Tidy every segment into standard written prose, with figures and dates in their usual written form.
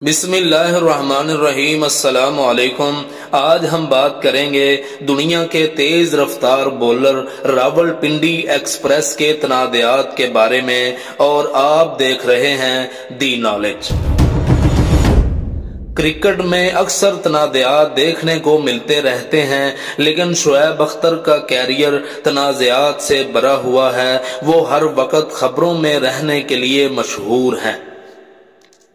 बिस्मिल्लाहिर्रहमानिर्रहीम। अस्सलाम वालेकुम। आज हम बात करेंगे दुनिया के तेज रफ्तार बॉलर रावलपिंडी एक्सप्रेस के तनाज़ात के बारे में, और आप देख रहे हैं दी नॉलेज। क्रिकेट में अक्सर तनाज़ात देखने को मिलते रहते हैं, लेकिन शुएब अख्तर का कैरियर तनाज़ात से भरा हुआ है। वो हर वक्त खबरों में रहने के लिए मशहूर हैं।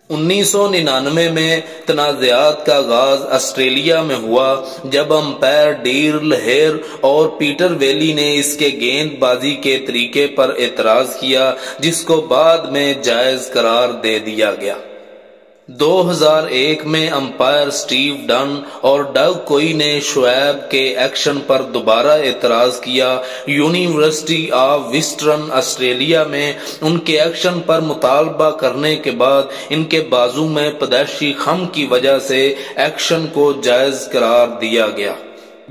1999 में तनाज़ात का आगाज ऑस्ट्रेलिया में हुआ, जब अंपायर डील हेयर और पीटर वेली ने इसके गेंदबाजी के तरीके पर एतराज किया, जिसको बाद में जायज करार दे दिया गया। 2001 में अंपायर स्टीव डन और डग कोई ने शुएब के एक्शन पर दोबारा एतराज किया। यूनिवर्सिटी ऑफ वेस्टर्न ऑस्ट्रेलिया में उनके एक्शन पर मुतालबा करने के बाद इनके बाजू में पैदाइशी खम की वजह से एक्शन को जायज करार दिया गया।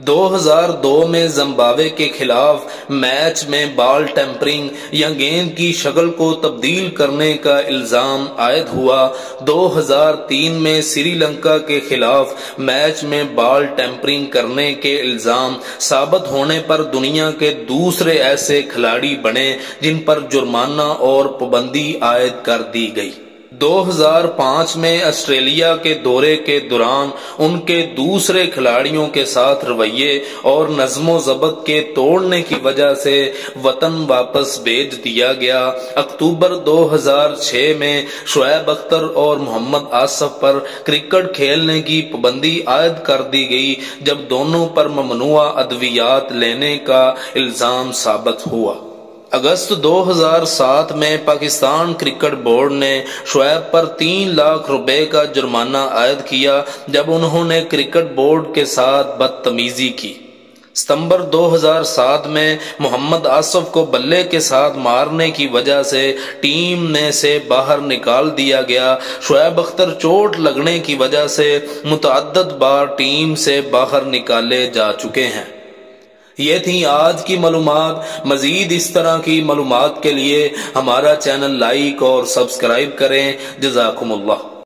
2002 में जिम्बाब्वे के खिलाफ मैच में बॉल टेम्परिंग या गेंद की शक्ल को तब्दील करने का इल्जाम आयद हुआ। 2003 में श्रीलंका के खिलाफ मैच में बॉल टेम्परिंग करने के इल्जाम साबित होने पर दुनिया के दूसरे ऐसे खिलाड़ी बने जिन पर जुर्माना और पाबंदी आयद कर दी गई। 2005 में ऑस्ट्रेलिया के दौरे के दौरान उनके दूसरे खिलाड़ियों के साथ रवैये और नज़्मो ज़ब्त के तोड़ने की वजह से वतन वापस भेज दिया गया। अक्टूबर 2006 में शुएब अख्तर और मोहम्मद आसिफ पर क्रिकेट खेलने की पाबंदी आयद कर दी गई, जब दोनों पर ममनुआ अद्वियात लेने का इल्जाम साबित हुआ। अगस्त 2007 में पाकिस्तान क्रिकेट बोर्ड ने शुएब पर 3 लाख रुपए का जुर्माना आयद किया, जब उन्होंने क्रिकेट बोर्ड के साथ बदतमीजी की। सितंबर 2007 में मोहम्मद आसिफ को बल्ले के साथ मारने की वजह से टीम ने से बाहर निकाल दिया गया। शुएब अख्तर चोट लगने की वजह से मुतअद्दिद बार टीम से बाहर निकाले जा चुके हैं। ये थी आज की मालूमात। मजीद इस तरह की मालूमात के लिए हमारा चैनल लाइक और सब्सक्राइब करें। जज़ाकुमुल्लाह।